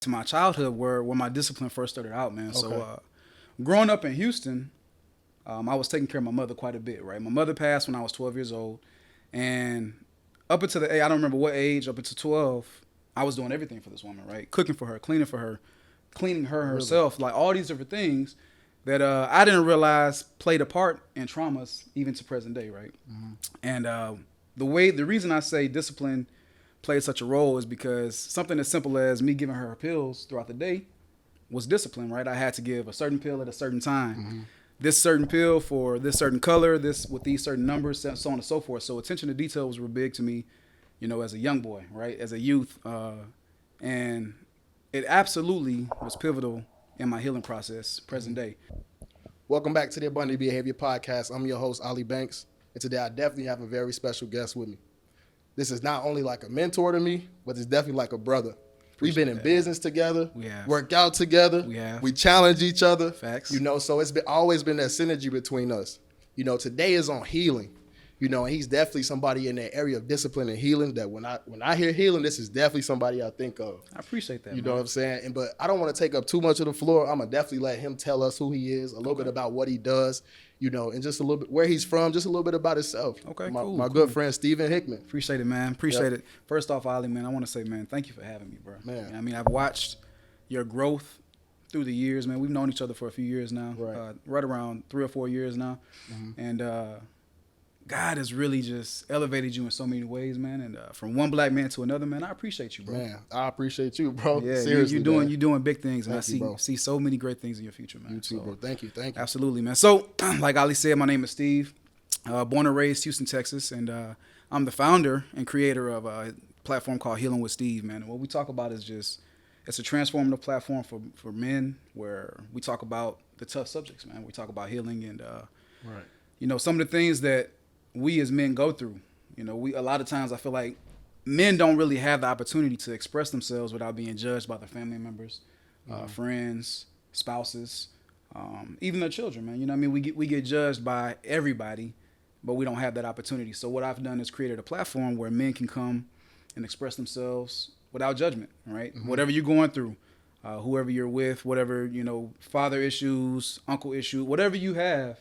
to my childhood where my discipline first started out, man. Okay. So growing up in Houston, I was taking care of my mother quite a bit, right? My mother passed when I was 12 years old, and up until the age, I don't remember what age, up until 12, I was doing everything for this woman, right? Cooking for her, cleaning her Really? herself, like all these different things that I didn't realize played a part in traumas even to present day, right? Mm-hmm. And the reason I say discipline played such a role is because something as simple as me giving her pills throughout the day was discipline, right? I had to give a certain pill at a certain time. Mm-hmm. This certain pill for this certain color, this with these certain numbers, so on and so forth. So attention to details were big to me, as a young boy, right? As a youth. And it absolutely was pivotal in my healing process, present day. Welcome back to the Abundant Behavior Podcast. I'm your host, Ali Banks, and today I definitely have a very special guest with me. This is not only like a mentor to me, but it's definitely like a brother. We've been in business together. We have. Worked out together. We have. We challenge each other. Facts. So it's always been that synergy between us. Today is on healing. And he's definitely somebody in that area of discipline and healing that when I hear healing, this is definitely somebody I think of. I appreciate that. You know what I'm saying? But I don't want to take up too much of the floor. I'm going to definitely let him tell us who he is, a little bit about what he does, and just a little bit where he's from, just a little bit about himself. Okay, my good friend, Steven Hickman. Appreciate it, man. Appreciate it. First off, Ali, man, I want to say, man, thank you for having me, bro. Man. I've watched your growth through the years, man. We've known each other for a few years now, right around 3 or 4 years now. Mm-hmm. And God has really just elevated you in so many ways, man. And from one black man to another, man, I appreciate you, bro. Man, I appreciate you, bro. Yeah, seriously, you're doing big things, and Thank I see so many great things in your future, man. You too, bro. Thank you. Absolutely, man. So, like Ali said, my name is Steve. Born and raised Houston, Texas, and I'm the founder and creator of a platform called Healing with Steve, man. And what we talk about is it's a transformative platform for men where we talk about the tough subjects, man. We talk about healing and some of the things that we as men go through. We a lot of times I feel like men don't really have the opportunity to express themselves without being judged by their family members, friends, spouses, even their children, man. We get judged by everybody, but we don't have that opportunity. So what I've done is created a platform where men can come and express themselves without judgment, right? Mm-hmm. Whatever you're going through, whoever you're with, whatever, father issues, uncle issue, whatever you have,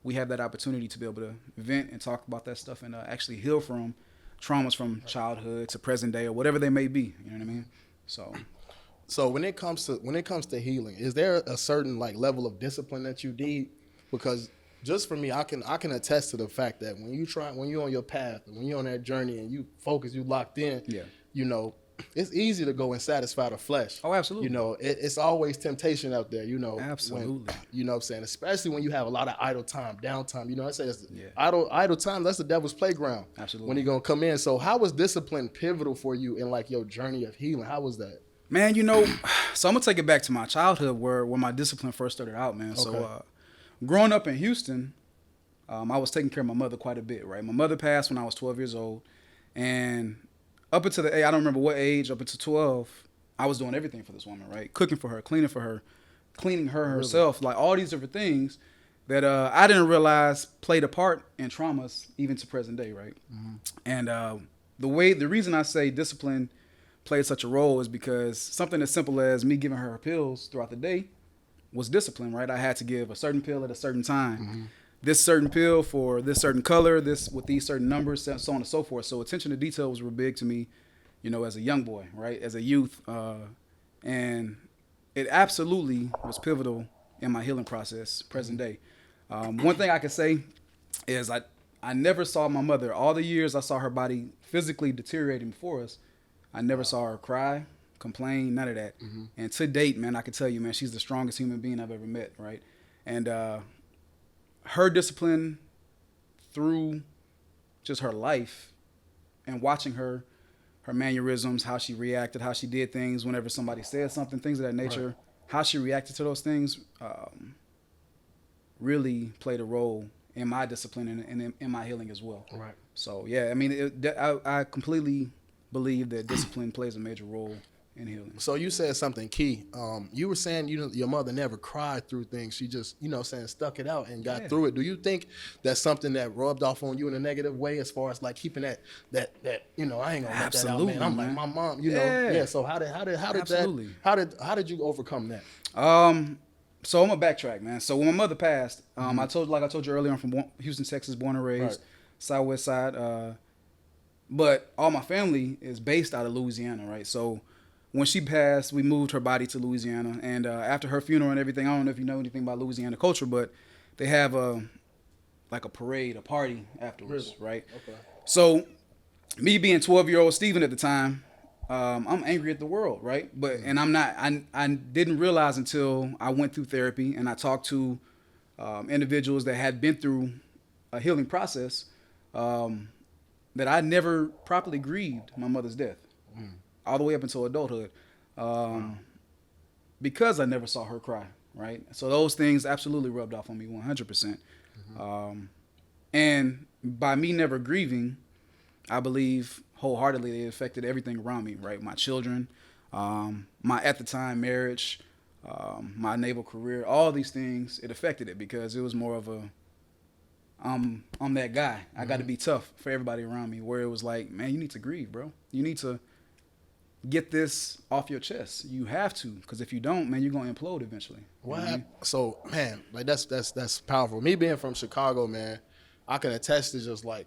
we have that opportunity to be able to vent and talk about that stuff and actually heal from traumas from childhood to present day or whatever they may be. You know what I mean? So when it comes to healing, is there a certain level of discipline that you need? Because just for me, I can attest to the fact that when you're on your path, when you're on that journey and you focus, you locked in, it's easy to go and satisfy the flesh. Oh, absolutely. It's always temptation out there, Absolutely. When, you know what I'm saying? Especially when you have a lot of idle time, downtime. I say idle time, that's the devil's playground. Absolutely. When he's going to come in. So how was discipline pivotal for you in your journey of healing? How was that? Man, so I'm going to take it back to my childhood where my discipline first started out, man. Okay. So growing up in Houston, I was taking care of my mother quite a bit, right? My mother passed when I was 12 years old, and up until the age, I don't remember what age, up until 12, I was doing everything for this woman, right? Cooking for her, cleaning her herself, like all these different things that I didn't realize played a part in traumas even to present day, right? Mm-hmm. And the reason I say discipline played such a role is because something as simple as me giving her pills throughout the day was discipline, right? I had to give a certain pill at a certain time. Mm-hmm. This certain pill for this certain color, this with these certain numbers, so on and so forth. So attention to details were big to me, as a young boy, right? As a youth. And it absolutely was pivotal in my healing process, present day. One thing I can say is I never saw my mother, all the years I saw her body physically deteriorating before us, I never saw her cry, complain, none of that. Mm-hmm. And to date, man, I can tell you, man, she's the strongest human being I've ever met, right? And her discipline through just her life and watching her mannerisms, how she reacted, how she did things whenever somebody said something, things of that nature, right. How she reacted to those things really played a role in my discipline and in my healing as well. Right. So, yeah, I completely believe that discipline plays a major role in healing. So you said something key. You were saying your mother never cried through things. She just stuck it out and got through it. Do you think that's something that rubbed off on you in a negative way, as far as like keeping that I ain't gonna let that out, man. I'm like my mom, Yeah. So how did you overcome that? So I'm gonna backtrack, man. So when my mother passed, I told you earlier, I'm from Houston, Texas, born and raised, Southwest side. But all my family is based out of Louisiana, right? So when she passed, we moved her body to Louisiana, and after her funeral and everything, I don't know if you know anything about Louisiana culture, but they have a parade, a party afterwards, right? Okay. So me being 12-year-old Steven at the time, I'm angry at the world, right? And I'm not. I didn't realize until I went through therapy and I talked to individuals that had been through a healing process, that I never properly grieved my mother's death, all the way up until adulthood, because I never saw her cry, right? So those things absolutely rubbed off on me 100%. And by me never grieving, I believe wholeheartedly it affected everything around me, right? My children, my at the time marriage, my naval career, all these things, it affected it because it was more of a, I'm that guy. I got to be tough for everybody around me, where it was like, man, you need to grieve, bro. You need to get this off your chest. You have to, because if you don't, man, you're going to implode eventually. So, man, like that's powerful. Me being from Chicago, man, I can attest to just like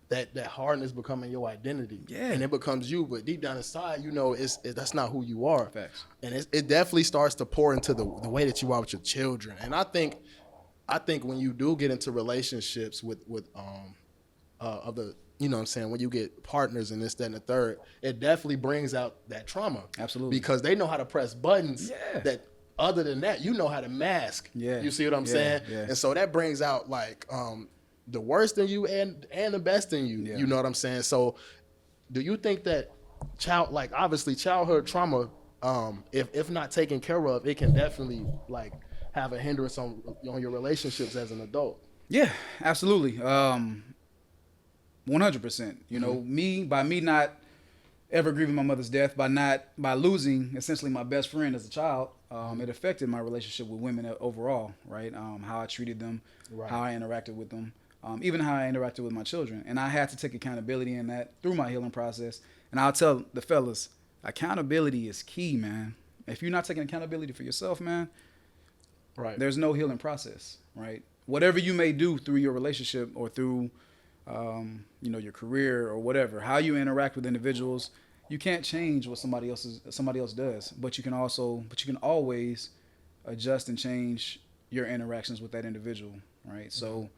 that hardness becoming your identity. Yeah. And it becomes you, but deep down inside, that's not who you are. Facts. And it definitely starts to pour into the way that you are with your children. And I think when you do get into relationships with other, when you get partners and this, that, and the third, it definitely brings out that trauma. Absolutely. Because they know how to press buttons that other than that, you know how to mask. Yeah. You see what I'm saying? Yeah. And so that brings out like the worst in you and the best in you. Yeah. You know what I'm saying? So do you think that obviously childhood trauma, if not taken care of, it can definitely like have a hindrance on your relationships as an adult? Yeah, absolutely. 100%. By me not ever grieving my mother's death, by losing essentially my best friend as a child, it affected my relationship with women overall, right? How I treated them, how I interacted with them, even how I interacted with my children. And I had to take accountability in that through my healing process. And I'll tell the fellas, accountability is key, man. If you're not taking accountability for yourself, man, right, there's no healing process, right? Whatever you may do through your relationship or through your career or whatever, how you interact with individuals, you can't change what somebody else does, but you can always adjust and change your interactions with that individual, right? So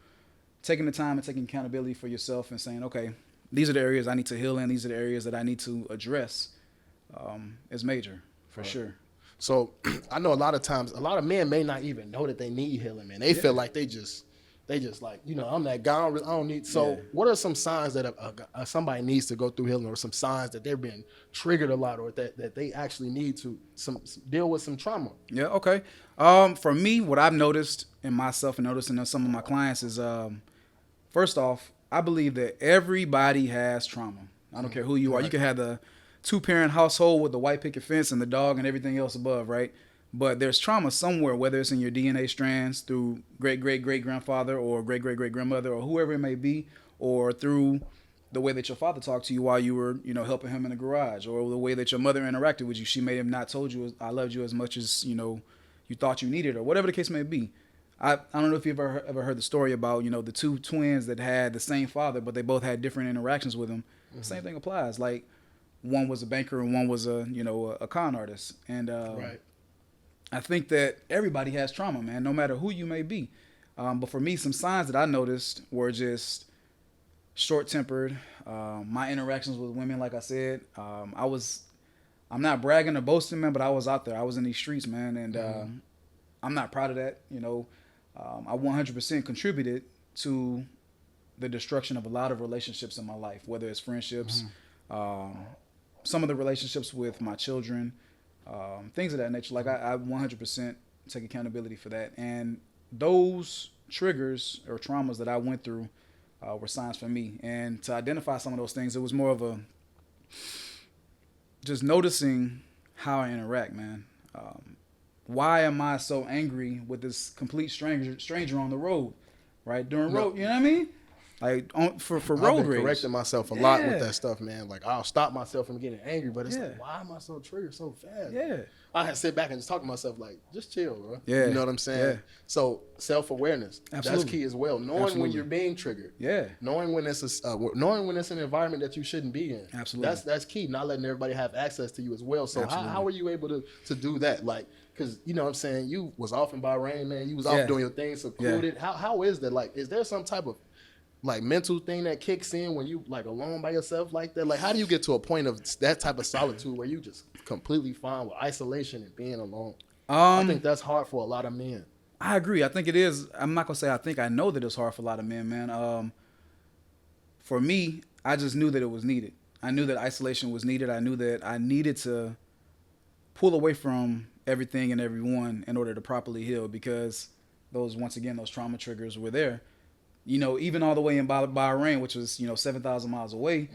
taking the time and taking accountability for yourself and saying, okay, these are the areas I need to heal in, these are the areas that I need to address, is major for sure. So I know a lot of times, a lot of men may not even know that they need healing, man. They feel like they just like, I'm that guy. I don't need. So what are some signs that somebody needs to go through healing, or some signs that they're being triggered a lot, or that they actually need to deal with some trauma? Yeah. Okay. For me, what I've noticed in myself and noticing in some of my clients is, first off, I believe that everybody has trauma. I don't care who you are. You can have the 2-parent household with the white picket fence and the dog and everything else above, right? But there's trauma somewhere, whether it's in your DNA strands through great-great-great-grandfather or great-great-great-grandmother or whoever it may be, or through the way that your father talked to you while you were, helping him in the garage, or the way that your mother interacted with you. She may have not told you, I loved you as much as, you thought you needed, or whatever the case may be. I don't know if you've ever heard the story about, the two twins that had the same father, but they both had different interactions with him. Mm-hmm. Same thing applies. Like, one was a banker and one was a con artist. And right. I think that everybody has trauma, man, no matter who you may be. But for me, some signs that I noticed were just short-tempered. My interactions with women, like I said, I'm not bragging or boasting, man, but I was out there. I was in these streets, man, and I'm not proud of that. I 100% contributed to the destruction of a lot of relationships in my life, whether it's friendships, some of the relationships with my children, things of that nature. Like I 100% take accountability for that. And those triggers or traumas that I went through were signs for me. And to identify some of those things, it was more of just noticing how I interact, man. Why am I so angry with this complete stranger on the road, right? During No. road, you know what I mean? Like for I've road been rage. correcting myself a lot with Yeah. that stuff, man. Like I'll stop myself from getting angry, but it's Yeah. like, why am I so triggered so fast? Yeah. I had to sit back and just talk to myself, like, just chill, bro. Yeah. You know what I'm saying? Yeah. So self-awareness, that's Absolutely. key as well. Knowing Absolutely. when you're being triggered, Yeah. knowing when it's an environment that you shouldn't be in. Absolutely. That's key. Not letting everybody have access to you as well. So Absolutely. how were you able to do that? Like, because you know what I'm saying, you was off in Bahrain, man. You was off Yeah. doing your thing, secluded. How is that? Like, is there some type of like mental thing that kicks in when you like alone by yourself like that? Like, how do you get to a point of that type of solitude where you just completely fine with isolation and being alone? I think that's hard for a lot of men. I agree. I think it is. I'm not gonna say I think I know that it's hard for a lot of men, man. For me, I just knew that it was needed. I knew that isolation was needed. I knew that I needed to pull away from everything and everyone in order to properly heal, because those trauma triggers were there. You know, even all the way in Bahrain, which was 7,000 miles away.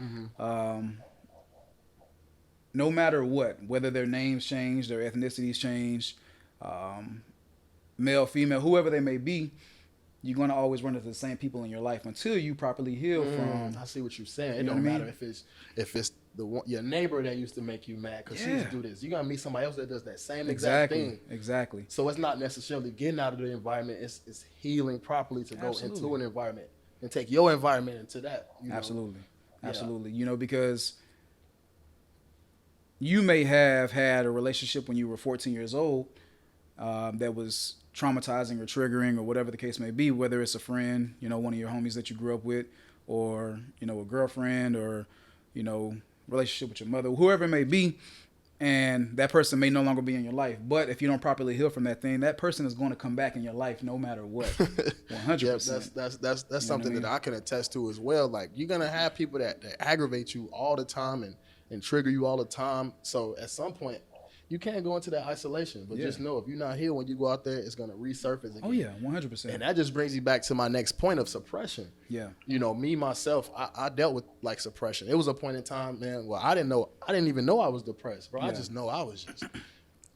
No matter what, whether their names change, their ethnicities change, male, female, whoever they may be, you're going to always run into the same people in your life until you properly heal from. I see what you're saying. It You know don't what I matter if it's the one, your neighbor that used to make you mad because she used to do this. You're going to meet somebody else that does that same exact thing. Exactly. So it's not necessarily getting out of the environment. It's healing properly to go Absolutely. into an environment and take your environment into that. You know? Absolutely. Yeah. Absolutely. You know, because you may have had a relationship when you were 14 years old that was traumatizing or triggering or whatever the case may be, whether it's a friend, one of your homies that you grew up with, or, a girlfriend, or, relationship with your mother, whoever it may be. And that person may no longer be in your life. But if you don't properly heal from that thing, that person is going to come back in your life no matter what. 100%. Yeah, that's something that I can attest to as well. Like, you're going to have people that aggravate you all the time and trigger you all the time. So at some point, you can't go into that isolation. But just know, if you're not here when you go out there, it's going to resurface again. Oh, yeah, 100%. And that just brings you back to my next point of suppression. Yeah. Me, myself, I dealt with, like, suppression. It was a point in time, man, where I didn't even know I was depressed, bro. Yeah. I just know I was just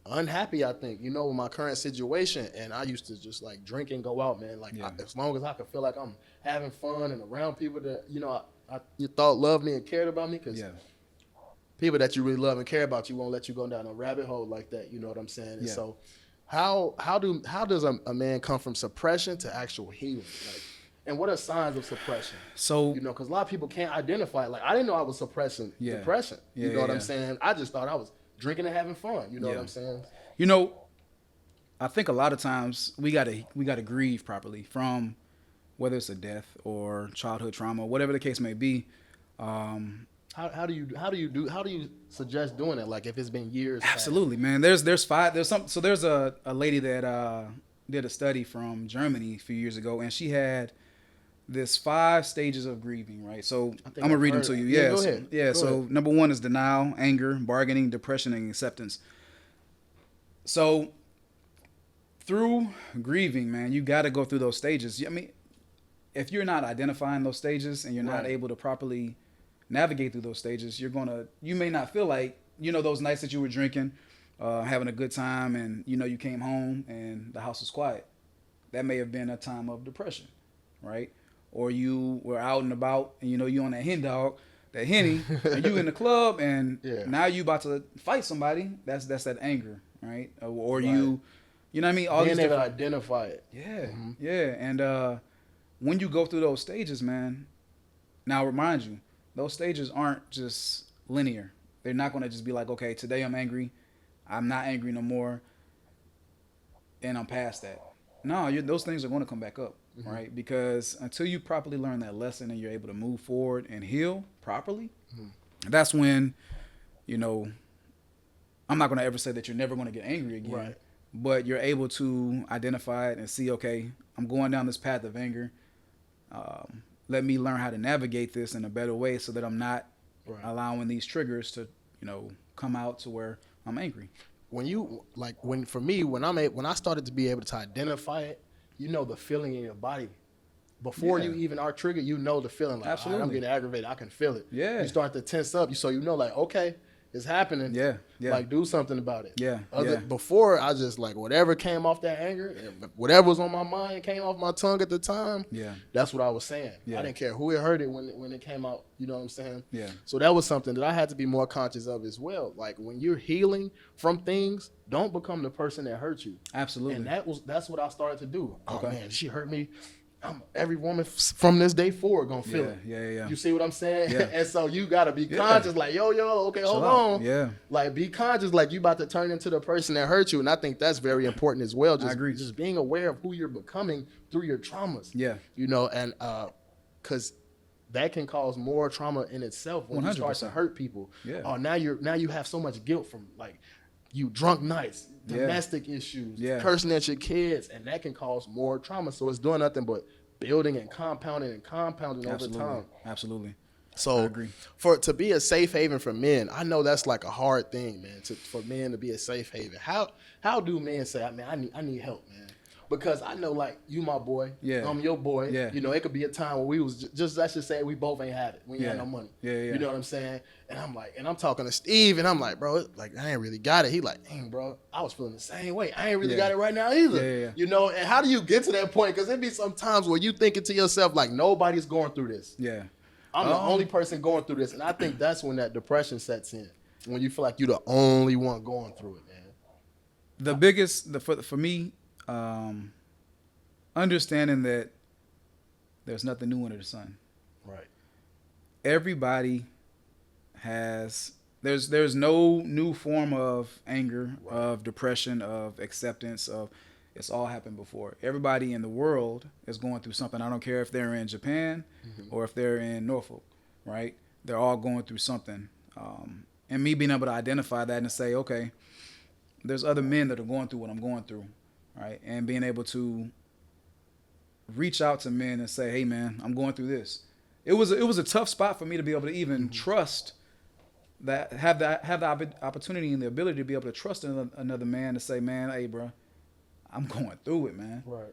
unhappy, I think, with my current situation. And I used to just, like, drink and go out, man. Like, as long as I could feel like I'm having fun and around people that, you thought loved me and cared about me. Because people that you really love and care about you won't let you go down a rabbit hole like that. You know what I'm saying? And so how does a man come from suppression to actual healing? Like, and what are signs of suppression? So, because a lot of people can't identify it. Like, I didn't know I was suppressing depression. You know what I'm saying? I just thought I was drinking and having fun. You know what I'm saying? I think a lot of times we gotta grieve properly from whether it's a death or childhood trauma, whatever the case may be. How do you suggest doing it? Like, if it's been years? Absolutely, man. There's a lady that did a study from Germany a few years ago, and she had this 5 stages of grieving, right? So I'm gonna read them to you. Yeah, go ahead. Yeah. Go ahead. Number 1 is denial, anger, bargaining, depression, and acceptance. So through grieving, man, you got to go through those stages. I mean, if you're not identifying those stages and you're not able to properly navigate through those stages, you may not feel like, those nights that you were drinking, having a good time, and, you came home and the house was quiet. That may have been a time of depression, right? Or you were out and about and, you on that hen dog, that Henny, and you in the club, and now you about to fight somebody. That's that anger, right? Or you know what I mean? All being able to identify it. Yeah, yeah. And when you go through those stages, man, now remind you, those stages aren't just linear. They're not going to just be like, okay, today I'm angry, I'm not angry no more, and I'm past that. No, those things are going to come back up, right? Because until you properly learn that lesson and you're able to move forward and heal properly, that's when, I'm not going to ever say that you're never going to get angry again, right? But you're able to identify it and see, okay, I'm going down this path of anger. Let me learn how to navigate this in a better way so that I'm not allowing these triggers to, come out to where I'm angry. When I started to be able to identify it, the feeling in your body before you even are triggered, the feeling like, absolutely, I'm getting aggravated. I can feel it. Yeah. You start to tense up. So like, okay, It's happening. Yeah, yeah. Like, do something about it. Yeah, Before, I just, like, whatever came off that anger, and whatever was on my mind came off my tongue at the time, that's what I was saying. I didn't care who it heard it when it came out. You know what I'm saying? Yeah. So that was something that I had to be more conscious of as well. Like, when you're healing from things, don't become the person that hurt you. Absolutely. And that's what I started to do. Okay. Oh, man, she hurt me. Every woman from this day forward gonna feel it. Yeah. You see what I'm saying? Yeah. And so you gotta be conscious, like, yo, okay, hold on. Yeah. Like, be conscious, like, you about to turn into the person that hurt you. And I think that's very important as well. I agree. Just being aware of who you're becoming through your traumas. Yeah. You know, and because that can cause more trauma in itself when 100%. You start to hurt people. Yeah. Now you have so much guilt from, like, you drunk nights, domestic issues, cursing at your kids, and that can cause more trauma. So it's doing nothing but building and compounding over time. Absolutely. So I agree. To be a safe haven for men, I know that's like a hard thing, man. For men to be a safe haven, how do men say, I need help, man? Because I know, like, you my boy, I'm your boy. Yeah. You know, it could be a time where we was just let's just say we both ain't had it. We ain't had no money. Yeah. You know what I'm saying? And I'm talking to Steve, and I'm like, bro, like, I ain't really got it. He like, dang, bro, I was feeling the same way. I ain't really got it right now either. Yeah. You know, and how do you get to that point? Because it be some times where you thinking to yourself, like, nobody's going through this. Yeah. I'm the only person going through this. And I think that's when that depression sets in. When you feel like you're the only one going through it, man. The biggest, for me, understanding that there's nothing new under the sun. Right. Everybody has, there's no new form of anger, of depression, of acceptance, of it's all happened before. Everybody in the world is going through something. I don't care if they're in Japan or if they're in Norfolk, right? They're all going through something. And me being able to identify that and say, okay, there's other men that are going through what I'm going through, right? And being able to reach out to men and say, hey, man, I'm going through this. It was a tough spot for me to be able to even trust that, have the opportunity and the ability to be able to trust another man to say, man, hey, bro, I'm going through it, man. Right.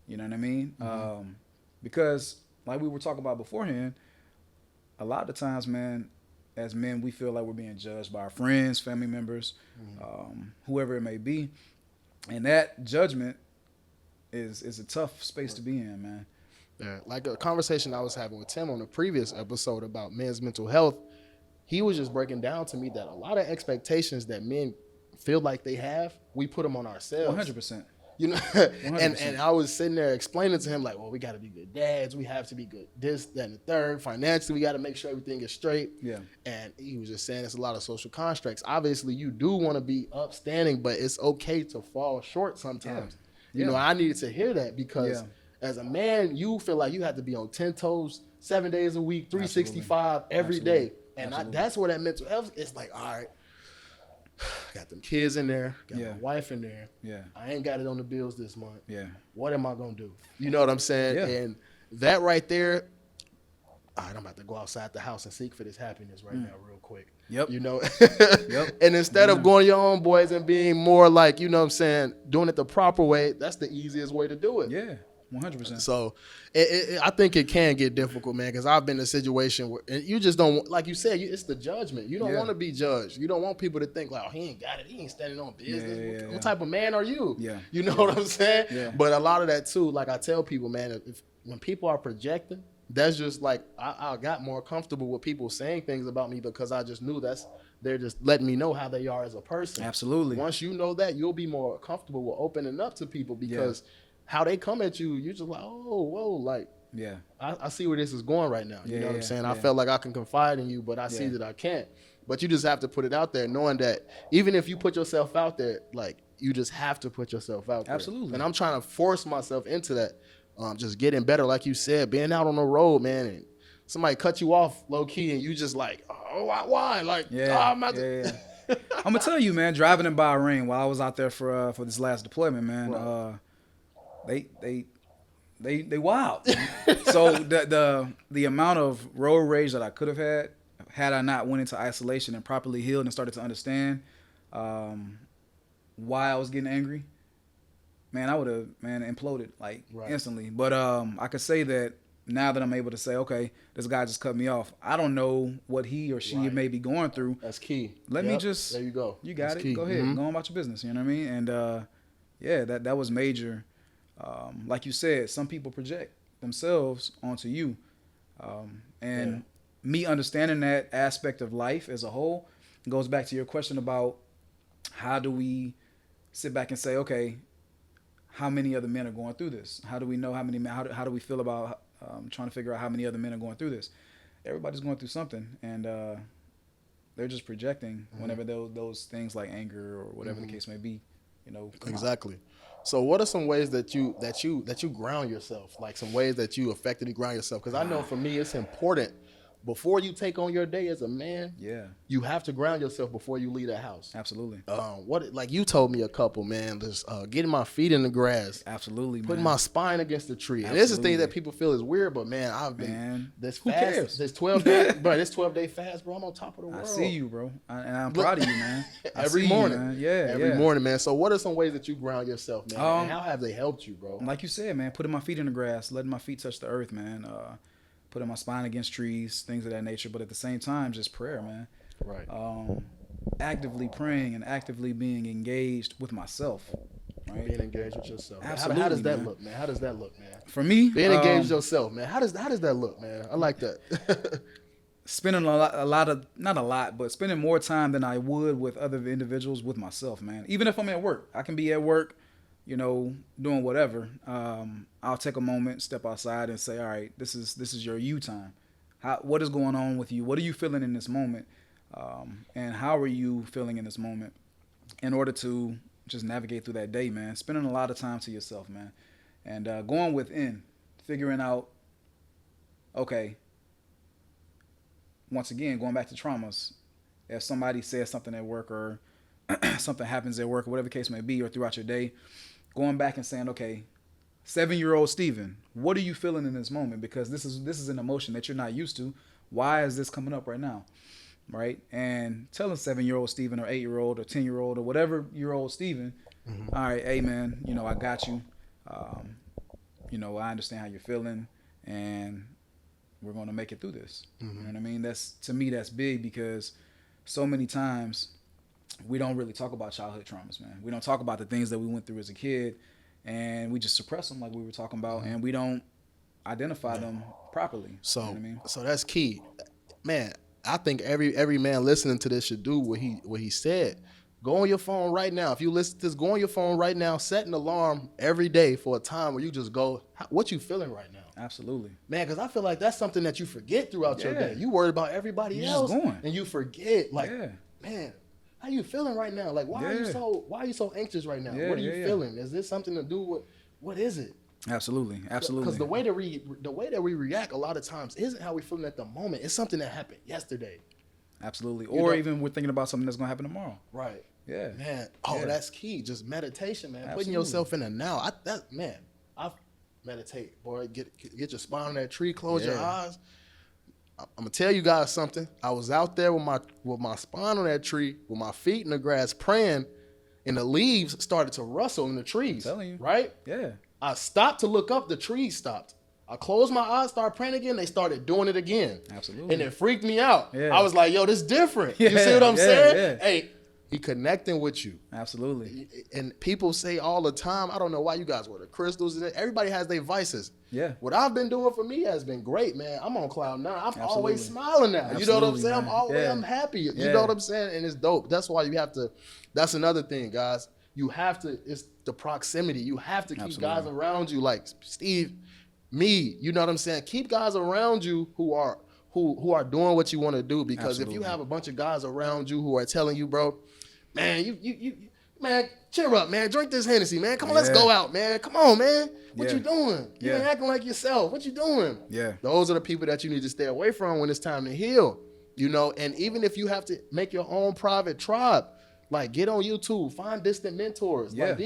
You know what I mean? Because like we were talking about beforehand, a lot of the times, man, as men, we feel like we're being judged by our friends, family members, whoever it may be. And that judgment is a tough space to be in, man. Yeah, like a conversation I was having with Tim on the previous episode about men's mental health, he was just breaking down to me that a lot of expectations that men feel like they have, we put them on ourselves. 100%. You know, and I was sitting there explaining to him, like, well, we got to be good dads. We have to be good this, that, and the third. Financially, we got to make sure everything is straight. Yeah. And he was just saying it's a lot of social constructs. Obviously, you do want to be upstanding, but it's okay to fall short sometimes. Yeah. You know, I needed to hear that because as a man, you feel like you have to be on 10 toes 7 days a week, 365 every day. And that's where that mental health is like, all right, got them kids in there, got my wife in there. Yeah. I ain't got it on the bills this month. Yeah. What am I going to do? You know what I'm saying? Yeah. And that right there, all right, I'm about to go outside the house and seek for this happiness right now real quick. Yep. You know? Yep. And instead of going your own boys and being more like, you know what I'm saying, doing it the proper way, that's the easiest way to do it. Yeah. 100%. So I think it can get difficult, man, because I've been in a situation where you just don't, like you said, it's the judgment. You don't want to be judged. You don't want people to think, like, oh, he ain't got it. He ain't standing on business. What type of man are you? Yeah. You know what I'm saying? Yeah. But a lot of that, too, like I tell people, man, when people are projecting, that's just like I got more comfortable with people saying things about me because I just knew they're just letting me know how they are as a person. Absolutely. Once you know that, you'll be more comfortable with opening up to people because how they come at you, you're just like, oh, whoa, like, I see where this is going right now. You know what I'm saying? I felt like I can confide in you, but I see that I can't. But you just have to put it out there, knowing that even if you put yourself out there, like, you just have to put yourself out there. Absolutely. And I'm trying to force myself into that. Just getting better, like you said, being out on the road, man, and somebody cut you off low key, and you just like, oh, why? Like, I'm about to. I'm gonna tell you, man, driving in Bahrain while I was out there for this last deployment, man. Right. They wild. So the amount of road rage that I could have had I not went into isolation and properly healed and started to understand why I was getting angry, man, I would have imploded like instantly. But I could say that now that I'm able to say, okay, this guy just cut me off. I don't know what he or she may be going through. That's key. Let me just. There you go. You got That's it. key. Go ahead. Go on about your business. You know what I mean? And yeah, that was major. Like you said, some people project themselves onto you, and me understanding that aspect of life as a whole goes back to your question about how do we sit back and say, okay, how many other men are going through this? How do we know how many men? How do we feel about trying to figure out how many other men are going through this? Everybody's going through something, and they're just projecting whenever those things like anger or whatever the case may be, Exactly. So what are some ways that you ground yourself? Like some ways that you effectively ground yourself? Because I know for me it's important. Before you take on your day as a man, you have to ground yourself before you leave that house. Absolutely. Like you told me a couple, man, just getting my feet in the grass. Absolutely, putting my spine against the tree. Absolutely. And this is thing that people feel is weird, but man, I've been this who fast, cares? this 12-day, bro, this 12-day fast, bro. I'm on top of the world. I see you, bro, and I'm proud of you, man. Every morning, man. Every morning, man. So, what are some ways that you ground yourself, man? And how have they helped you, bro? Like you said, man, putting my feet in the grass, letting my feet touch the earth, man. Putting my spine against trees, things of that nature. But at the same time, just prayer, man. Right. Actively praying and actively being engaged with myself. Right. Being engaged with yourself. Absolutely, how does that look, man? How does that look, man? For me, being engaged with yourself, man. How does that look, man? I like that. Spending spending more time than I would with other individuals with myself, man. Even if I'm at work, I can be at work, doing whatever. I'll take a moment, step outside, and say, all right, this is your you time. What is going on with you? What are you feeling in this moment? And how are you feeling in this moment? In order to just navigate through that day, man. Spending a lot of time to yourself, man. And going within, figuring out, okay, once again, going back to traumas, if somebody says something at work or something happens at work or whatever the case may be, or throughout your day, going back and saying, okay, 7-year-old Steven, what are you feeling in this moment? Because this is an emotion that you're not used to. Why is this coming up right now? Right? And telling 7-year-old Steven or 8-year-old or 10-year-old or whatever year old Steven, all right, hey man, I got you. I understand how you're feeling, and we're going to make it through this. You know what I mean? To me, that's big, because so many times we don't really talk about childhood traumas, man. We don't talk about the things that we went through as a kid, and we just suppress them like we were talking about, and we don't identify them properly. So, you know what I mean? So that's key, man. I think every man listening to this should do what he said. Go on your phone right now. If you listen to this, go on your phone right now. Set an alarm every day for a time where you just go, what you feeling right now? Absolutely. Man, because I feel like that's something that you forget throughout your day. You worried about everybody else, and you forget, like, man, how you feeling right now? Like, why are you so anxious right now? What are you feeling? Is this something to do with, what is it? Absolutely. Because the way that we react a lot of times isn't how we feeling at the moment. It's something that happened yesterday. Absolutely. Or even we're thinking about something that's going to happen tomorrow. Right. Yeah. Man. Oh, that's key. Just meditation, man. Absolutely. Putting yourself in the now. I meditate, boy. Get your spine on that tree. Close your eyes. I'm gonna tell you guys something. I was out there with my spine on that tree, with my feet in the grass, praying, and the leaves started to rustle in the trees. I'm telling you. Right? Yeah. I stopped to look up. The trees stopped. I closed my eyes, started praying again. They started doing it again. Absolutely. And it freaked me out. Yeah. I was like, yo, this different. You see what I'm saying? Yeah. Hey, he connecting with you. Absolutely. And people say all the time, I don't know why you guys wear the crystals. Everybody has their vices. Yeah. What I've been doing for me has been great, man. I'm on cloud nine. I'm always smiling now. You know what I'm saying? Man. I'm happy. You know what I'm saying? And it's dope. That's why you have to, that's another thing, guys. You have to, it's the proximity. You have to keep guys around you like Steve, me, you know what I'm saying? Keep guys around you who are doing what you want to do, because if you have a bunch of guys around you who are telling you, bro, man, man, cheer up, man. Drink this Hennessy, man. Come on, let's go out, man. Come on, man. What you doing? You ain't acting like yourself. What you doing? Yeah. Those are the people that you need to stay away from when it's time to heal, And even if you have to make your own private tribe, like get on YouTube, find distant mentors. Yeah. Like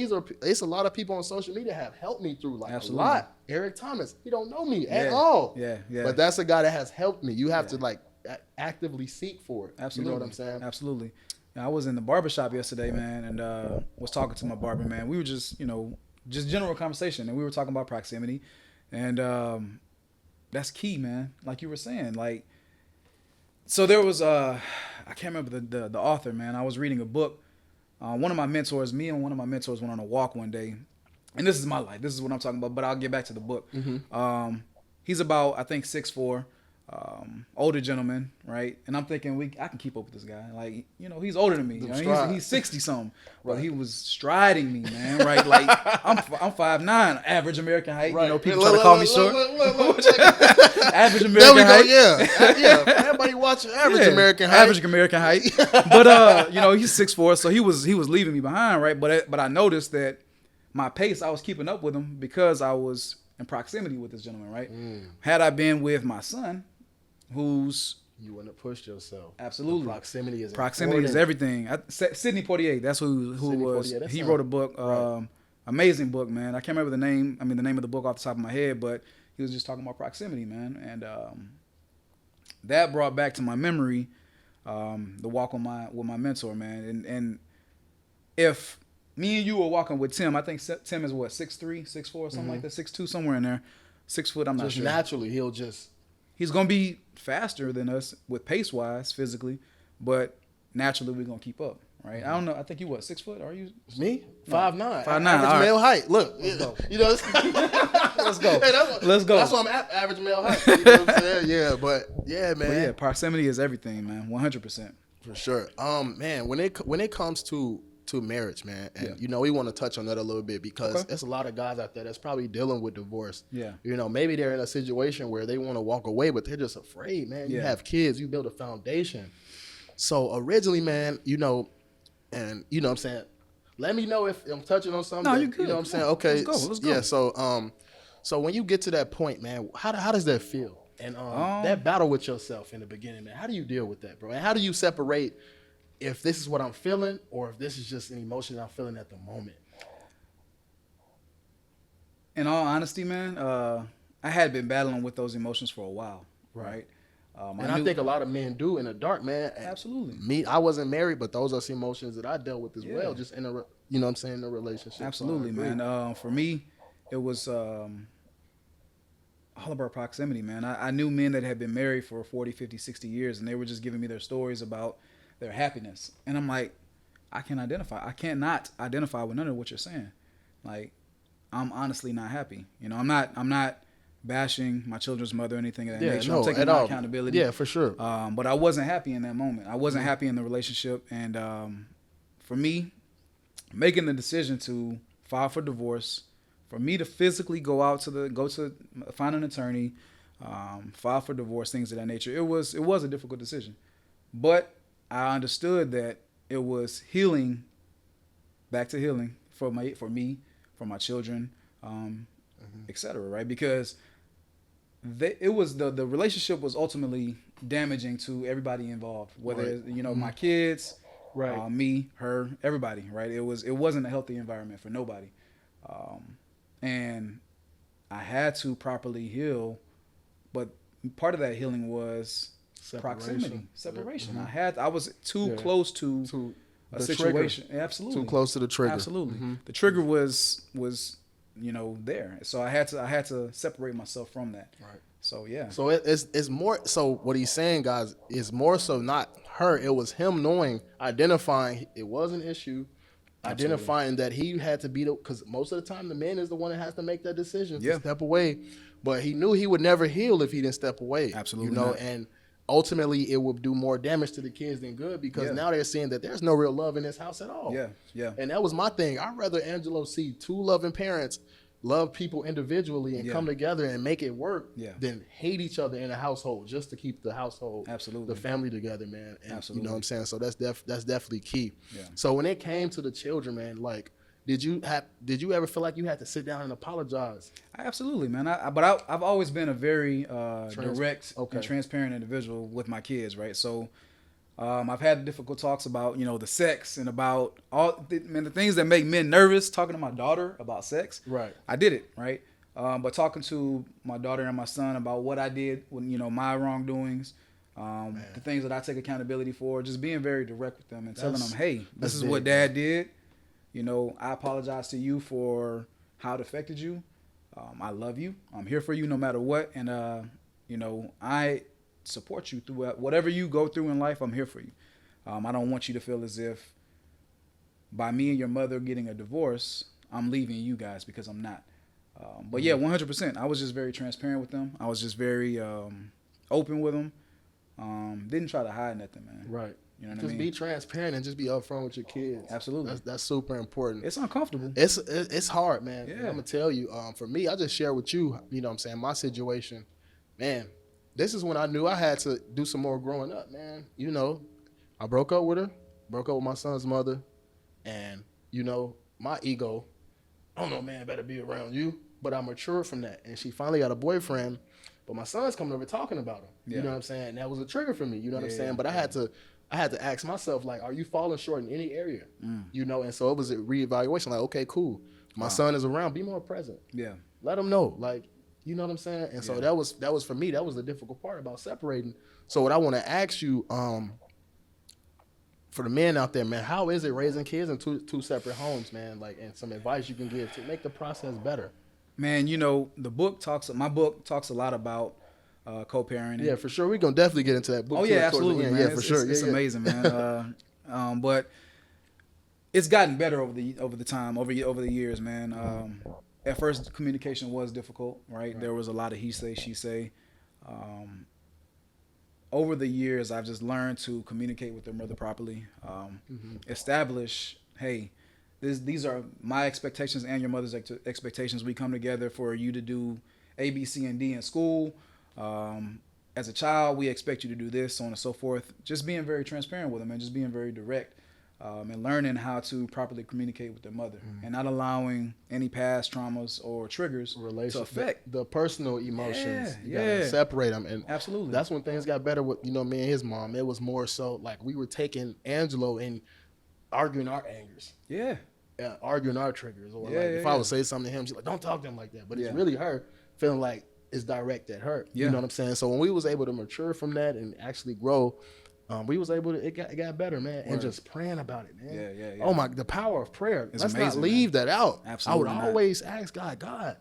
it's a lot of people on social media have helped me through a lot. Eric Thomas, he don't know me at all. Yeah. But that's a guy that has helped me. You have to actively seek for it. Absolutely. You know what I'm saying? Absolutely. I was in the barbershop yesterday, man, and was talking to my barber, man. We were just, just general conversation, and we were talking about proximity. And That's key, man. Like you were saying, like, so there was I can't remember the author, man. I was reading a book. One of my mentors, me and one of my mentors went on a walk one day, and this is my life. This is what I'm talking about. But I'll get back to the book. He's about, I think, 6'4", older gentleman, right? And I'm thinking I can keep up with this guy. Like, you know, he's older than me. You know, he's 60 something, but he was striding me, man. Right? Like I'm 5'9", average American height. Right. You know, people try to call me short. Average American height. Yeah. Everybody watching average American height. Average American height. But you know, he's 6'4", so he was leaving me behind, right? But I noticed that my pace, I was keeping up with him because I was in proximity with this gentleman, right? Had I been with my son, who's you wouldn't have pushed yourself. Absolutely, the proximity is everything. Sidney Poitier, that's who was. He wrote a book, amazing book, man. I can't remember the name. I mean, the name of the book off the top of my head, but he was just talking about proximity, man, and that brought back to my memory the walk with my mentor, man, and if me and you were walking with Tim. I think Tim is what, 6'3", 6'4", something like that, 6'2", somewhere in there. 6 foot, I'm not sure. Naturally, he's gonna be faster than us with pace wise, physically, but naturally we're gonna keep up, right? I don't know. I think you what, 6 foot? Are you me? 5'9". 5'9". Average male height. Look, let's go. You know, let's go. Hey, let's go. That's why I'm average male height. You know what I'm saying? Yeah, but yeah, man. But yeah, proximity is everything, man. 100%. For sure. Man, when it comes to marriage, man, and you know, we want to touch on that a little bit because there's a lot of guys out there that's probably dealing with divorce. Yeah. You know, maybe they're in a situation where they want to walk away, but they're just afraid, man. You have kids, you build a foundation. So originally, man, you know, and you know what I'm saying, let me know if I'm touching on something. No, you good. You know what I'm saying? Okay. Let's go. Yeah, so when you get to that point, man, how does that feel? And that battle with yourself in the beginning, man, how do you deal with that, bro? And how do you separate if this is what I'm feeling or if this is just an emotion I'm feeling at the moment? In all honesty, man, I had been battling with those emotions for a while, right? And I think a lot of men do in the dark, man. Absolutely. Me, I wasn't married, but those are some emotions that I dealt with as well, just in a, you know what I'm saying, in a relationship. Absolutely, so man. For me, it was all about proximity, man. I knew men that had been married for 40, 50, 60 years, and they were just giving me their stories about their happiness. And I'm like, I cannot identify with none of what you're saying. Like, I'm honestly not happy. You know, I'm not bashing my children's mother or anything of that nature. I'm taking my accountability. Yeah, for sure. But I wasn't happy in that moment. I wasn't happy in the relationship. And for me, making the decision to file for divorce, for me to physically go to find an attorney, file for divorce, things of that nature, it was a difficult decision. But I understood that it was healing, back to healing for me, for my children, etc. Right? Because the relationship was ultimately damaging to everybody involved, whether my kids, me, her, everybody. Right? It wasn't a healthy environment for nobody, and I had to properly heal. But part of that healing was separation. I was too close to a situation. Trigger. Absolutely. Too close to the trigger. Absolutely. The trigger was there. So I had to separate myself from that. Right. So yeah. So it's more so what he's saying, guys, is more so not her. It was him identifying it was an issue. Absolutely. Identifying that he had to be because most of the time the man is the one that has to make that decision to step away. But he knew he would never heal if he didn't step away. Absolutely. And ultimately it would do more damage to the kids than good because now they're seeing that there's no real love in this house at all. Yeah. And that was my thing. I'd rather Angelo see two loving parents love people individually and come together and make it work than hate each other in a household just to keep the household, the family together, man. And you know what I'm saying? So that's definitely key. Yeah. So when it came to the children, man, like, did you ever feel like you had to sit down and apologize? Absolutely, man. I've always been a very direct and transparent individual with my kids, right? So I've had difficult talks about the sex and about all the things that make men nervous. Talking to my daughter about sex, right? I did it, right? But talking to my daughter and my son about what I did when my wrongdoings, the things that I take accountability for, just being very direct with them and telling them, hey, this is what Dad did. I apologize to you for how it affected you. I love you. I'm here for you no matter what. And I support you through whatever you go through in life. I'm here for you. I don't want you to feel as if by me and your mother getting a divorce, I'm leaving you guys, because I'm not. But yeah, 100%. I was just very transparent with them. I was just very open with them. Didn't try to hide nothing, man. Right. You know what I Just mean? be transparent and just be upfront with your kids. Absolutely. That's super important. It's uncomfortable. It's hard, man. Yeah. And I'm gonna tell you. For me, I just share with you. You know what I'm saying? My situation, man. This is when I knew I had to do some more growing up, man. You know, I broke up with her, broke up with my son's mother, and my ego. I don't know, man. Better be around you. But I matured from that, and she finally got a boyfriend. But my son's coming over talking about him. Yeah. You know what I'm saying? And that was a trigger for me. You know what I'm saying? Yeah, But I had to ask myself, like, are you falling short in any area? And so it was a reevaluation. Like, okay, cool. My son is around. Be more present. Yeah. Let him know. Like, you know what I'm saying? And so that was for me. That was the difficult part about separating. So what I want to ask you, for the men out there, man, how is it raising kids in two separate homes, man? Like, and some advice you can give to make the process better. Man, my book talks a lot about co-parenting. Yeah, for sure. We're going to definitely get into that book. Oh, yeah, absolutely, man. Yeah, for sure. It's amazing, man. But it's gotten better over the years, man. At first, communication was difficult, right? There was a lot of he say, she say. Over the years, I've just learned to communicate with their mother properly. Establish, hey, these are my expectations and your mother's expectations. We come together for you to do A, B, C, and D in school. As a child, we expect you to do this, so on and so forth. Just being very transparent with them and just being very direct, and learning how to properly communicate with their mother, and not allowing any past traumas or triggers to affect the personal emotions. You Yeah. gotta separate them. And Absolutely. that's when things got better with, me and his mom. It was more so like we were taking Angelo and arguing our angers. Yeah. Arguing our triggers, or if I would say something to him, she's like, "Don't talk to him like that." But it's really her feeling like it's direct at her. Yeah. You know what I'm saying? So when we was able to mature from that and actually grow, we was able to. It got better, man. And just praying about it, man. Yeah. Oh the power of prayer. It's Let's amazing, not leave that out. Absolutely I would not. always ask God,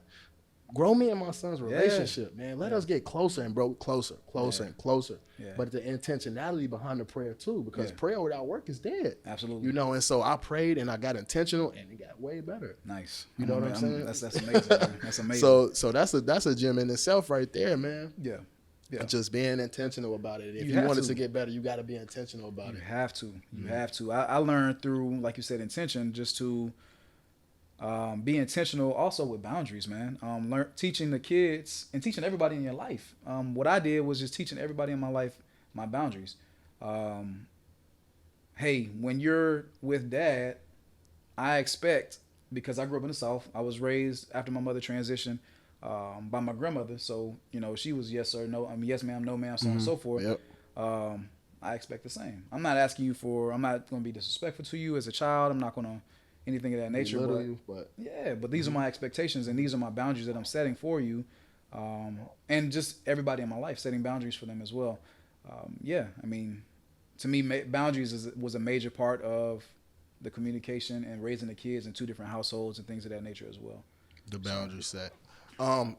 grow me and my son's relationship, man. Let us get closer and closer and closer. Yeah. But the intentionality behind the prayer too, because prayer without work is dead. Absolutely. And so I prayed and I got intentional and it got way better. Nice. You know what I'm saying? That's amazing, man. That's amazing. So that's a gem in itself right there, man. Yeah. Just being intentional about it. If you have want it to. to get better, you got to be intentional about You it. have to. You have to. I learned through, like you said, intention, just to be intentional also with boundaries, man. Teaching the kids and teaching everybody in your life. What I did was just teaching everybody in my life my boundaries. Hey, when you're with dad, I expect, because I grew up in the South, I was raised after my mother transitioned by my grandmother. So, she was yes sir, no, yes ma'am, no ma'am, so on and so forth. Yep. I expect the same. I'm not asking you I'm not going to be disrespectful to you as a child. I'm not going to anything of that nature. But these are my expectations and these are my boundaries that I'm setting for you. And just everybody in my life, setting boundaries for them as well. To me, boundaries was a major part of the communication and raising the kids in two different households and things of that nature as well. The boundary set.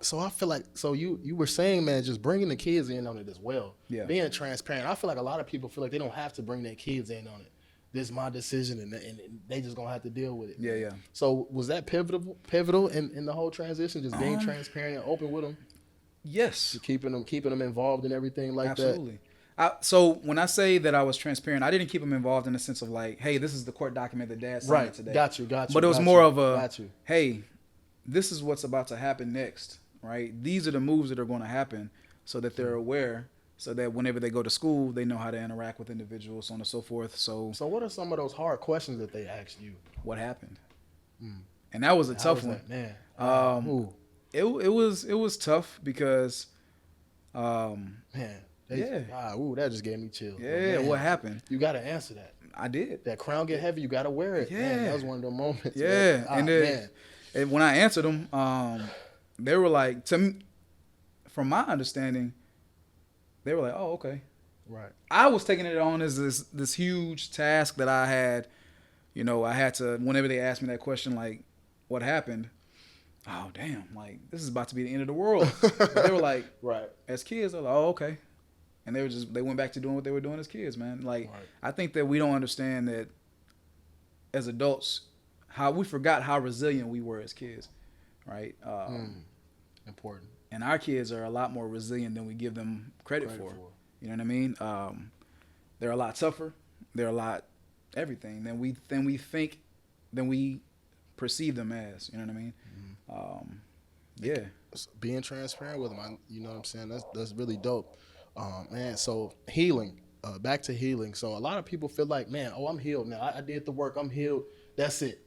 So I feel like, you were saying, man, just bringing the kids in on it as well. Yeah. Being transparent. I feel like a lot of people feel like they don't have to bring their kids in on it. This is my decision, and they just gonna have to deal with it. Yeah. So was that pivotal in the whole transition? Just being transparent and open with them. Yes. Just keeping them involved in everything like Absolutely. So when I say that I was transparent, I didn't keep them involved in the sense of like, hey, this is the court document that dad signed today. Got you. But it was more of a, hey, this is what's about to happen next, right? These are the moves that are going to happen, so that they're aware, so that whenever they go to school, they know how to interact with individuals, so on and so forth. So what are some of those hard questions that they asked you? What happened? And that was a tough one, man. It was tough because, that just gave me chills. Yeah, man, what happened? You got to answer that. I did. That crown get heavy, you got to wear it. Yeah, man, that was one of those moments. Yeah, man. And when I answered them, they were like, to me, from my understanding, they were like, "Oh, okay." Right. I was taking it on as this huge task that I had. I had to, whenever they asked me that question, like, "What happened?" oh damn, like this is about to be the end of the world. But they were like, Right. as kids, they're like, oh okay, and they went back to doing what they were doing as kids, man. Like Right. I think that we don't understand that as adults, how we forgot how resilient we were as kids, right? Important. And our kids are a lot more resilient than we give them credit for. You know what I mean? They're a lot tougher. They're a lot everything than we think than we perceive them as. You know what I mean? Yeah. Being transparent with them, you know what I'm saying? That's really dope, man. So healing, back to healing. So a lot of people feel like, man, I'm healed now. I did the work. I'm healed. That's it.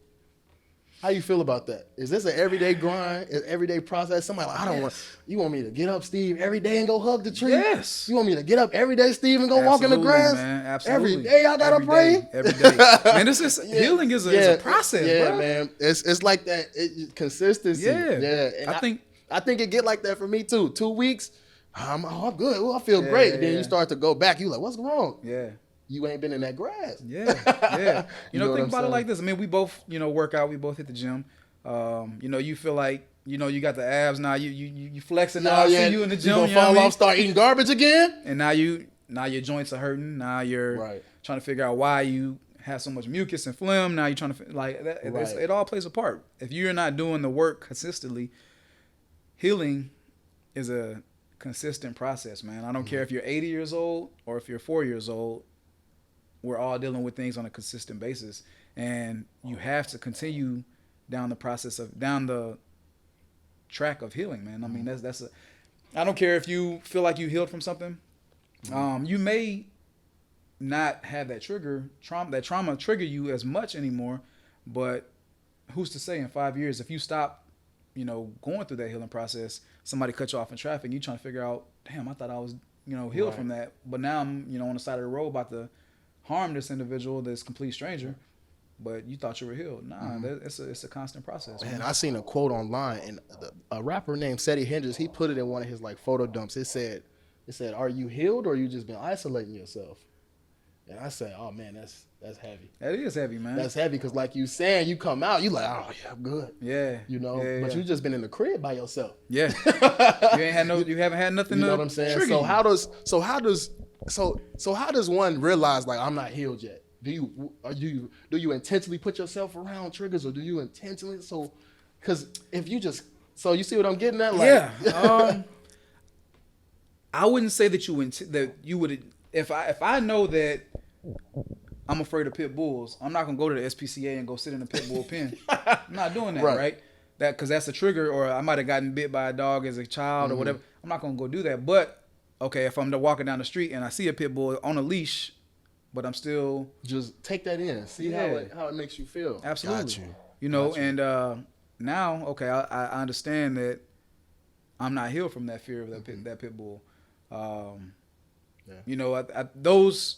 How you feel about that? Is this an everyday grind, an everyday process? Somebody like, I don't want, you want me to get up, Steve, every day and go hug the tree? Yes. You want me to get up every day, Steve, and go walk in the grass? Man. Absolutely. Every day I gotta pray? Every day. Man, this is, healing is a process, yeah, bro. Man. It's like that, consistency. Yeah. And I think it get like that for me too. 2 weeks, I'm good. Well, I feel great. And then you start to go back. You like, what's wrong? Yeah. You ain't been in that grass. Yeah. You know, think about it like this. I mean, we both, work out. We both hit the gym. You feel like, you got the abs now. You flexing now. I see you in the gym. You gonna fall off, start eating garbage again? And now your joints are hurting. Now you're trying to figure out why you have so much mucus and phlegm. Now you're trying to like that. It all plays a part. If you're not doing the work consistently, healing is a consistent process, man. I don't care if you're 80 years old or if you're 4 years old. We're all dealing with things on a consistent basis, and you have to continue down the track of healing, man. I mean, I don't care if you feel like you healed from something. You may not have that trauma trigger you as much anymore, but who's to say in 5 years if you stop, going through that healing process, somebody cut you off in traffic, you trying to figure out, damn, I thought I was, healed from that, but now I'm, on the side of the road about to harm this individual, this complete stranger, but you thought you were healed. Nah, it's a constant process. Man, I seen a quote online, and a rapper named Seti Hendrix, he put it in one of his like photo dumps. It said, "Are you healed or you just been isolating yourself?" And I said, "Oh man, that's heavy. That is heavy, man. That's heavy because like you saying, you come out, you like, oh yeah, I'm good. Yeah, but you just been in the crib by yourself. Yeah, you haven't had nothing. You know what I'm saying? So how does one realize like I'm not healed yet? Do you intentionally put yourself around triggers, or do you intentionally? So, because if you just you see what I'm getting at? Like, I wouldn't say that you would if I know that I'm afraid of pit bulls, I'm not gonna go to the SPCA and go sit in a pit bull pen. I'm not doing that, right? Because that's a trigger, or I might have gotten bit by a dog as a child or whatever. I'm not gonna go do that. But okay, if I'm walking down the street and I see a pit bull on a leash, but I'm still just take that in, see how it makes you feel. Absolutely, and now okay, I understand that I'm not healed from that fear of that pit bull. Those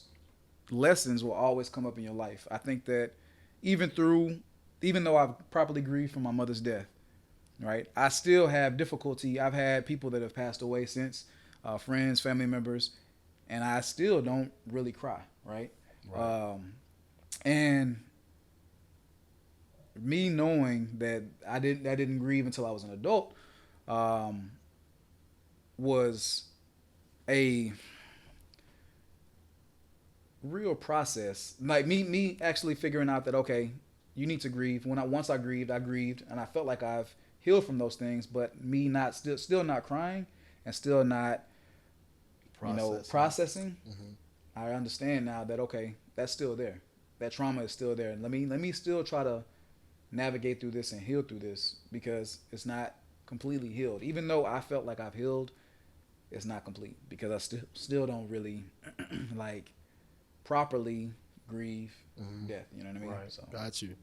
lessons will always come up in your life. I think that even though I've properly grieved from my mother's death, right, I still have difficulty. I've had people that have passed away since, friends, family members, and I still don't really cry, right? And me knowing that I didn't grieve until I was an adult, was a real process. Like me actually figuring out that, okay, you need to grieve. Once I grieved, and I felt like I've healed from those things, but me not still not crying and still not processing. I understand now that, okay, that's still there. That trauma is still there. And let me still try to navigate through this and heal through this, because it's not completely healed. Even though I felt like I've healed, it's not complete, because I still don't really like properly grieve death. You know what I mean? Right. So. Got you,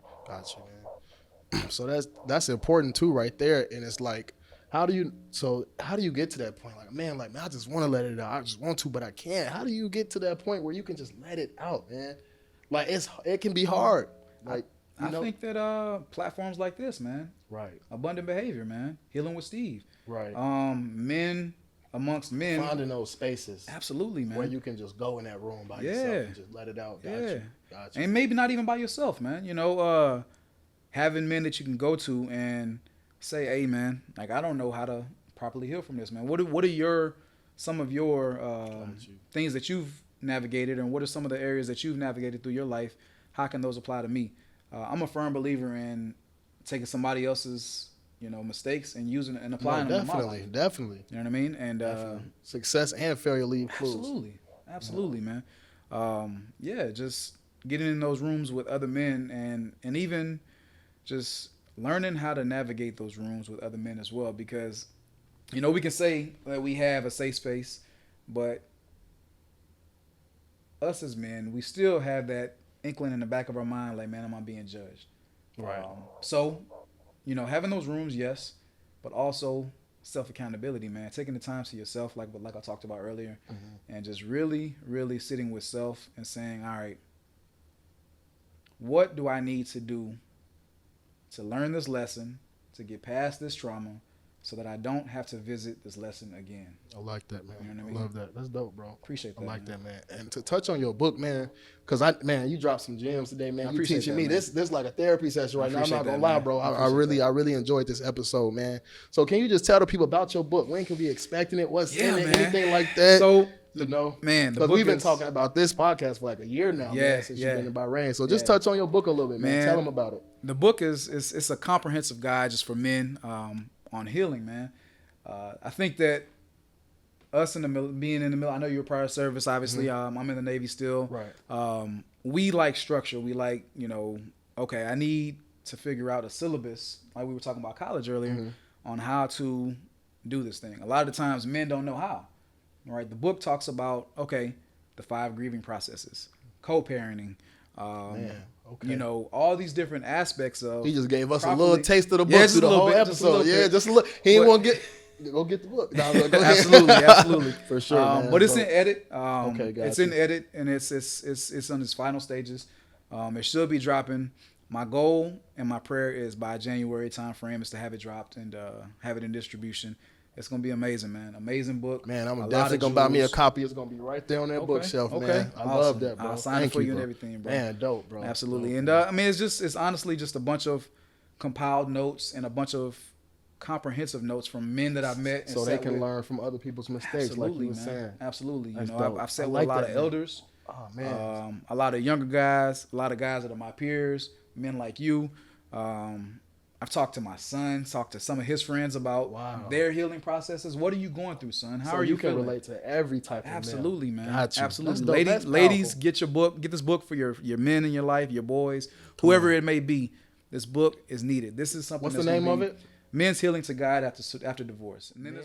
man. So that's important too, right there. And it's like, how do you get to that point? Like, man, I just want to let it out. I just want to, but I can't. How do you get to that point where you can just let it out, man? Like, it can be hard. Like, I think that platforms like this, man. Right. Abundant Behavior, man. Healing with Steve. Right. Men amongst men. Finding those spaces. Absolutely, man. Where you can just go in that room by yourself and just let it out. Got you. And maybe not even by yourself, man. Having men that you can go to and say, hey man, like I don't know how to properly heal from this, man. What are your some of your things that you've navigated, and what are some of the areas that you've navigated through your life? How can those apply to me? I'm a firm believer in taking somebody else's mistakes and using it and applying them to my life. Definitely. You know what I mean? And success and failure leave clues. Absolutely, man. Yeah, just getting in those rooms with other men and even just learning how to navigate those rooms with other men as well, because we can say that we have a safe space, but us as men, we still have that inkling in the back of our mind, like, man, am I being judged? Right. So, having those rooms, yes, but also self accountability, man. Taking the time to yourself, like I talked about earlier, and just really, really sitting with self and saying, all right, what do I need to do to learn this lesson, to get past this trauma, so that I don't have to visit this lesson again? I like that, man. You know what I mean? Love that. That's dope, bro. Appreciate that. I like that, man. And to touch on your book, man, because you dropped some gems today, man. You teaching me this like a therapy session right now. I'm not gonna lie, bro. I really enjoyed this episode, man. So can you just tell the people about your book? When can we expecting it? What's in it? Man. Anything like that? So man, because we've been talking about this podcast for like a year now, man, since you've been in Bahrain. So just touch on your book a little bit, man. Tell them about it. The book is a comprehensive guide just for men on healing, man. I think that us being in the middle, I know you're a prior service, obviously. I'm in the Navy still. Right. We like structure. We like, okay, I need to figure out a syllabus, like we were talking about college earlier, on how to do this thing. A lot of the times men don't know how. Right. The book talks about, okay, the 5 grieving processes, co-parenting, all these different aspects of. He just gave us a little taste of the book through the whole episode. Just a little. He didn't want to go get the book. No, go absolutely, for sure. Man. But it's in edit. Okay, gotcha. It's in edit, and it's on its final stages. It should be dropping. My goal and my prayer is by January time frame is to have it dropped and have it in distribution. It's going to be amazing, man. Amazing book. Man, I'm definitely going to buy me a copy. It's going to be right there on that bookshelf, man. I love that, bro. I'll sign it for you and everything, bro. Man, dope, bro. Absolutely. And it's honestly just a bunch of compiled notes and a bunch of comprehensive notes from men that I've met. So they can learn from other people's mistakes, absolutely, like you were saying. Absolutely. I've sat with like a lot of elders. Oh, man. A lot of younger guys, a lot of guys that are my peers, men like you. I've talked to my son, talked to some of his friends about their healing processes. What are you going through, son? How are you feeling? You can relate to every type of Absolutely, man. Gotcha. Absolutely. Ladies, get your book. Get this book for your men in your life, your boys, whoever it may be. This book is needed. This is something. What's the name of it? Men's Healing to Guide After Divorce. And then